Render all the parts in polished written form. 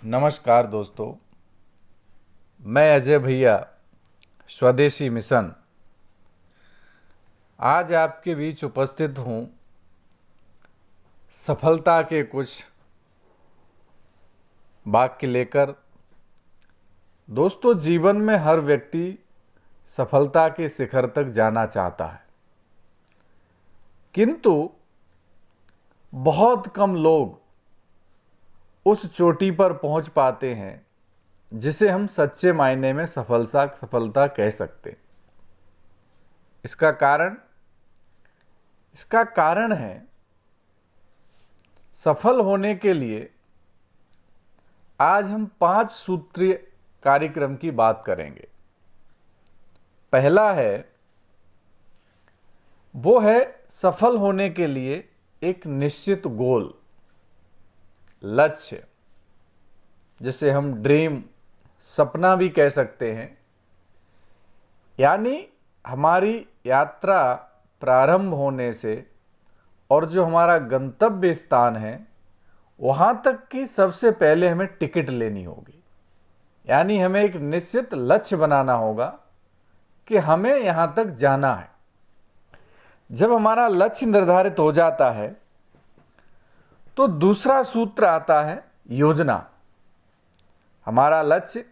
नमस्कार दोस्तों, मैं अजय भैया स्वदेशी मिशन आज आपके बीच उपस्थित हूँ सफलता के कुछ वाक्य लेकर। दोस्तों, जीवन में हर व्यक्ति सफलता के शिखर तक जाना चाहता है, किंतु बहुत कम लोग उस चोटी पर पहुंच पाते हैं जिसे हम सच्चे मायने में सफलता कह सकते। इसका कारण है, सफल होने के लिए आज हम 5 सूत्रीय कार्यक्रम की बात करेंगे। पहला है, वो है सफल होने के लिए एक निश्चित गोल, लक्ष्य, जिसे हम ड्रीम, सपना भी कह सकते हैं। यानी हमारी यात्रा प्रारंभ होने से और जो हमारा गंतव्य स्थान है वहाँ तक की सबसे पहले हमें टिकट लेनी होगी। यानी हमें एक निश्चित लक्ष्य बनाना होगा कि हमें यहाँ तक जाना है। जब हमारा लक्ष्य निर्धारित हो जाता है तो दूसरा सूत्र आता है योजना। हमारा लक्ष्य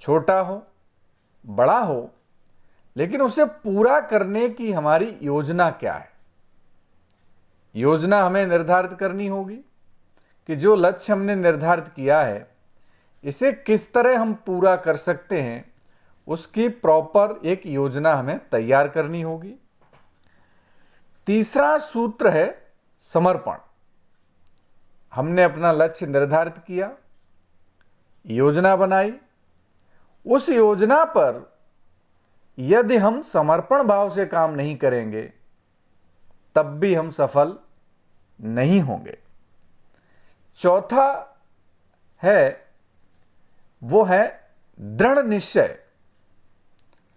छोटा हो, बड़ा हो, लेकिन उसे पूरा करने की हमारी योजना क्या है। योजना हमें निर्धारित करनी होगी कि जो लक्ष्य हमने निर्धारित किया है इसे किस तरह हम पूरा कर सकते हैं, उसकी प्रॉपर एक योजना हमें तैयार करनी होगी। तीसरा सूत्र है समर्पण। हमने अपना लक्ष्य निर्धारित किया, योजना बनाई, उस योजना पर यदि हम समर्पण भाव से काम नहीं करेंगे तब भी हम सफल नहीं होंगे। चौथा है, वो है दृढ़ निश्चय।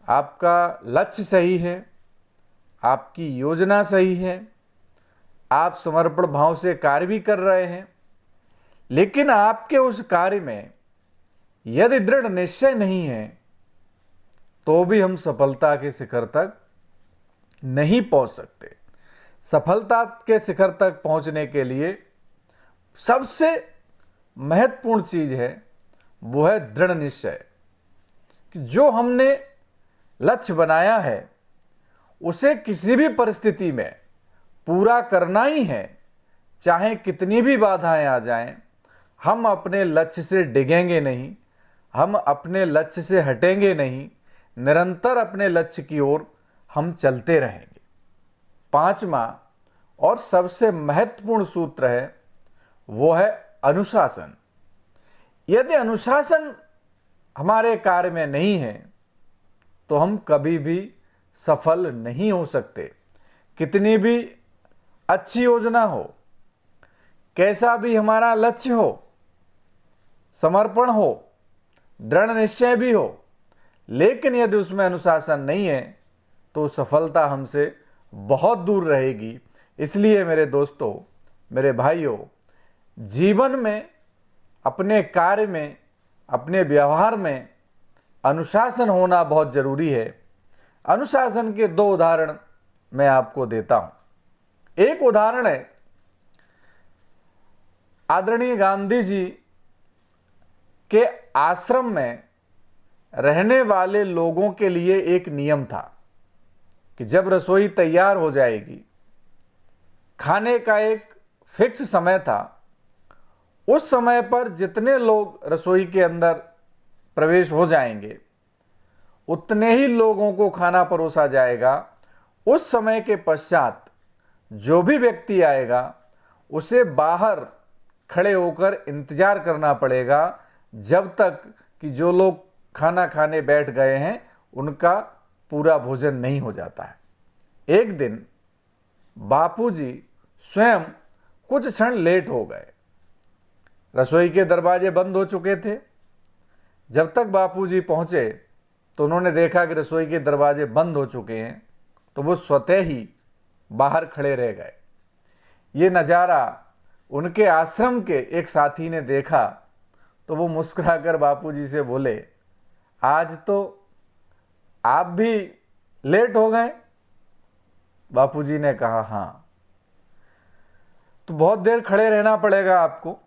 आपका लक्ष्य सही है, आपकी योजना सही है, आप समर्पण भाव से कार्य भी कर रहे हैं, लेकिन आपके उस कार्य में यदि दृढ़ निश्चय नहीं है तो भी हम सफलता के शिखर तक नहीं पहुंच सकते। सफलता के शिखर तक पहुंचने के लिए सबसे महत्वपूर्ण चीज है, वो है दृढ़ निश्चय। कि जो हमने लक्ष्य बनाया है उसे किसी भी परिस्थिति में पूरा करना ही है, चाहे कितनी भी बाधाएं आ जाएं। हम अपने लक्ष्य से डिगेंगे नहीं, हम अपने लक्ष्य से हटेंगे नहीं, निरंतर अपने लक्ष्य की ओर हम चलते रहेंगे। पांचवा और सबसे महत्वपूर्ण सूत्र है, वो है अनुशासन। यदि अनुशासन हमारे कार्य में नहीं है तो हम कभी भी सफल नहीं हो सकते। कितनी भी अच्छी योजना हो, कैसा भी हमारा लक्ष्य हो, समर्पण हो, दृढ़ निश्चय भी हो, लेकिन यदि उसमें अनुशासन नहीं है तो सफलता हमसे बहुत दूर रहेगी। इसलिए मेरे दोस्तों, मेरे भाइयों, जीवन में, अपने कार्य में, अपने व्यवहार में अनुशासन होना बहुत जरूरी है। अनुशासन के 2 उदाहरण मैं आपको देता हूं। एक उदाहरण है, आदरणीय गांधी जी के आश्रम में रहने वाले लोगों के लिए एक नियम था कि जब रसोई तैयार हो जाएगी, खाने का एक फिक्स समय था, उस समय पर जितने लोग रसोई के अंदर प्रवेश हो जाएंगे उतने ही लोगों को खाना परोसा जाएगा। उस समय के पश्चात जो भी व्यक्ति आएगा उसे बाहर खड़े होकर इंतजार करना पड़ेगा जब तक कि जो लोग खाना खाने बैठ गए हैं उनका पूरा भोजन नहीं हो जाता है। एक दिन बापूजी स्वयं कुछ क्षण लेट हो गए। रसोई के दरवाजे बंद हो चुके थे। जब तक बापूजी पहुंचे तो उन्होंने देखा कि रसोई के दरवाजे बंद हो चुके हैं, तो वो स्वतः ही बाहर खड़े रह गए। ये नज़ारा उनके आश्रम के एक साथी ने देखा तो वो मुस्कुराकर बापूजी से बोले, आज तो आप भी लेट हो गए। बापूजी ने कहा, हाँ, तो बहुत देर खड़े रहना पड़ेगा आपको,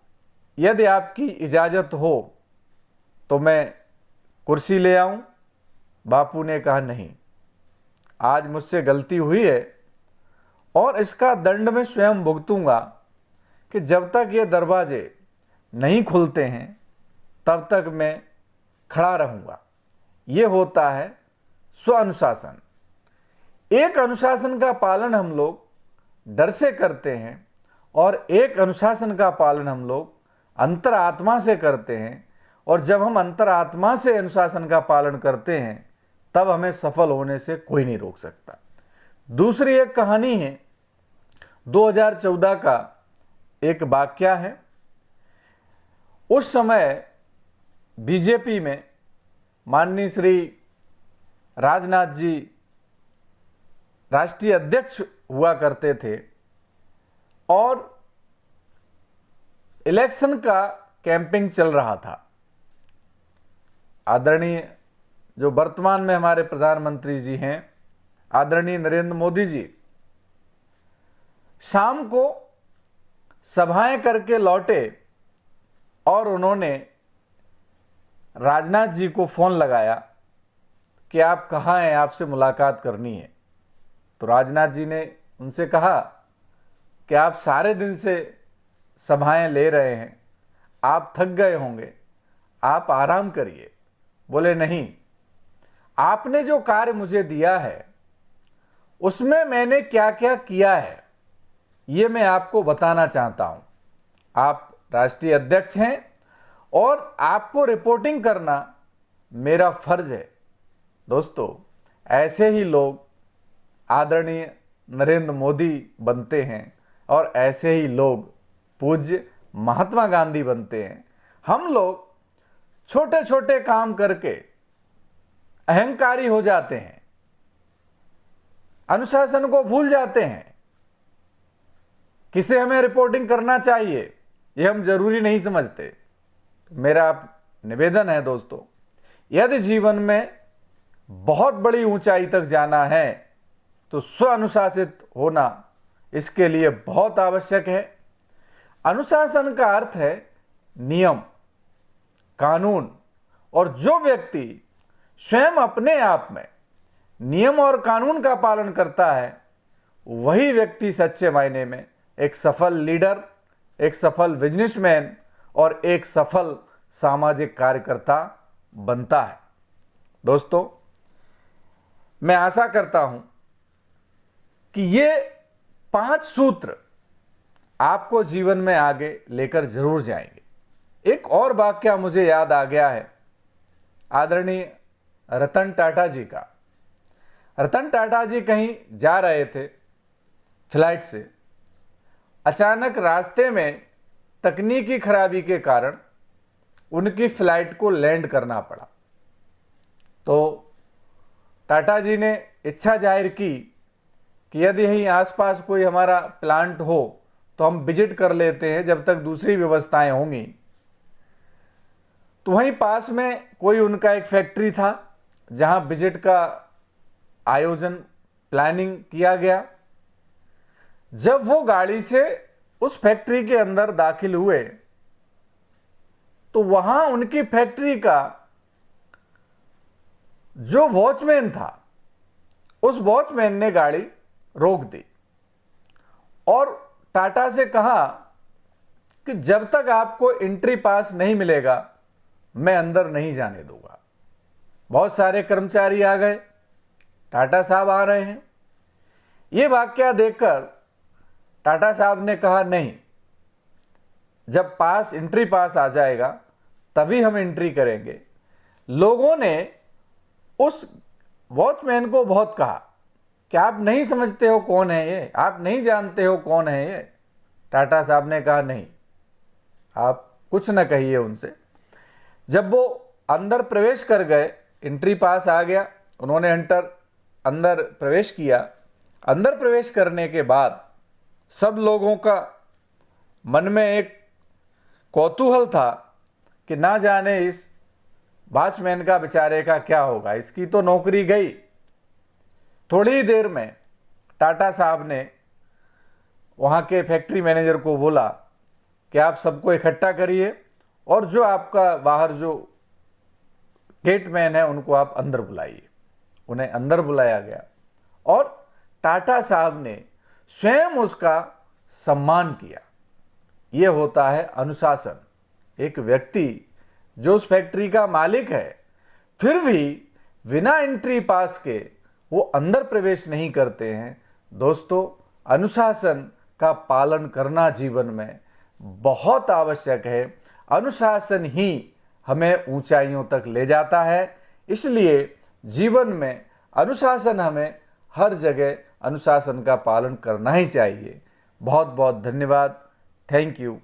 यदि आपकी इजाज़त हो तो मैं कुर्सी ले आऊं। बापू ने कहा, नहीं, आज मुझसे गलती हुई है और इसका दंड मैं स्वयं भुगतूंगा कि जब तक ये दरवाजे नहीं खुलते हैं तब तक मैं खड़ा रहूंगा। ये होता है स्व अनुशासन। एक अनुशासन का पालन हम लोग डर से करते हैं और एक अनुशासन का पालन हम लोग अंतरात्मा से करते हैं, और जब हम अंतरात्मा से अनुशासन का पालन करते हैं तब हमें सफल होने से कोई नहीं रोक सकता। दूसरी एक कहानी है, 2014 का एक वाकया है। उस समय बीजेपी में माननीय श्री राजनाथ जी राष्ट्रीय अध्यक्ष हुआ करते थे और इलेक्शन का कैंपिंग चल रहा था। आदरणीय जो वर्तमान में हमारे प्रधानमंत्री जी हैं, आदरणीय नरेंद्र मोदी जी, शाम को सभाएं करके लौटे और उन्होंने राजनाथ जी को फ़ोन लगाया कि आप कहाँ हैं, आपसे मुलाकात करनी है। तो राजनाथ जी ने उनसे कहा कि आप सारे दिन से सभाएं ले रहे हैं, आप थक गए होंगे, आप आराम करिए। बोले, नहीं, आपने जो कार्य मुझे दिया है उसमें मैंने क्या क्या किया है ये मैं आपको बताना चाहता हूं। आप राष्ट्रीय अध्यक्ष हैं और आपको रिपोर्टिंग करना मेरा फर्ज है। दोस्तों, ऐसे ही लोग आदरणीय नरेंद्र मोदी बनते हैं और ऐसे ही लोग पूज्य महात्मा गांधी बनते हैं। हम लोग छोटे छोटे काम करके अहंकारी हो जाते हैं, अनुशासन को भूल जाते हैं। किसे हमें रिपोर्टिंग करना चाहिए ये हम जरूरी नहीं समझते। मेरा निवेदन है दोस्तों, यदि जीवन में बहुत बड़ी ऊंचाई तक जाना है तो स्व अनुशासित होना इसके लिए बहुत आवश्यक है। अनुशासन का अर्थ है नियम, कानून, और जो व्यक्ति स्वयं अपने आप में नियम और कानून का पालन करता है वही व्यक्ति सच्चे मायने में एक सफल लीडर, एक सफल बिजनेसमैन और एक सफल सामाजिक कार्यकर्ता बनता है। दोस्तों, मैं आशा करता हूं कि ये 5 सूत्र आपको जीवन में आगे लेकर जरूर जाएंगे। एक और वाक्य मुझे याद आ गया है आदरणीय रतन टाटा जी का। रतन टाटा जी कहीं जा रहे थे फ्लाइट से, अचानक रास्ते में तकनीकी खराबी के कारण उनकी फ्लाइट को लैंड करना पड़ा। तो टाटा जी ने इच्छा जाहिर की कि यदि यहीं आसपास कोई हमारा प्लांट हो तो हम विजिट कर लेते हैं जब तक दूसरी व्यवस्थाएं होंगी। तो वहीं पास में कोई उनका एक फैक्ट्री था जहां विजिट का आयोजन प्लानिंग किया गया। जब वो गाड़ी से उस फैक्ट्री के अंदर दाखिल हुए तो वहां उनकी फैक्ट्री का जो वॉचमैन था उस वॉचमैन ने गाड़ी रोक दी और टाटा से कहा कि जब तक आपको एंट्री पास नहीं मिलेगा मैं अंदर नहीं जाने दूंगा। बहुत सारे कर्मचारी आ गए, टाटा साहब आ रहे हैं। ये वाकया देखकर टाटा साहब ने कहा, नहीं, जब पास एंट्री पास आ जाएगा तभी हम एंट्री करेंगे। लोगों ने उस वॉचमैन को बहुत कहा कि आप नहीं समझते हो कौन है ये, आप नहीं जानते हो कौन है ये। टाटा साहब ने कहा, नहीं, आप कुछ न कहिए उनसे। जब वो अंदर प्रवेश कर गए, एंट्री पास आ गया, उन्होंने अंदर प्रवेश किया। अंदर प्रवेश करने के बाद सब लोगों का मन में एक कौतूहल था कि ना जाने इस वॉचमैन का बेचारे का क्या होगा, इसकी तो नौकरी गई। थोड़ी ही देर में टाटा साहब ने वहाँ के फैक्ट्री मैनेजर को बोला कि आप सबको इकट्ठा करिए और जो आपका बाहर जो गेटमैन है उनको आप अंदर बुलाइए। उन्हें अंदर बुलाया गया और टाटा साहब ने स्वयं उसका सम्मान किया। ये होता है अनुशासन। एक व्यक्ति जो उस फैक्ट्री का मालिक है फिर भी बिना एंट्री पास के वो अंदर प्रवेश नहीं करते हैं। दोस्तों, अनुशासन का पालन करना जीवन में बहुत आवश्यक है। अनुशासन ही हमें ऊंचाइयों तक ले जाता है। इसलिए जीवन में अनुशासन हमें हर जगह अनुशासन का पालन करना ही चाहिए। बहुत बहुत धन्यवाद। Thank you.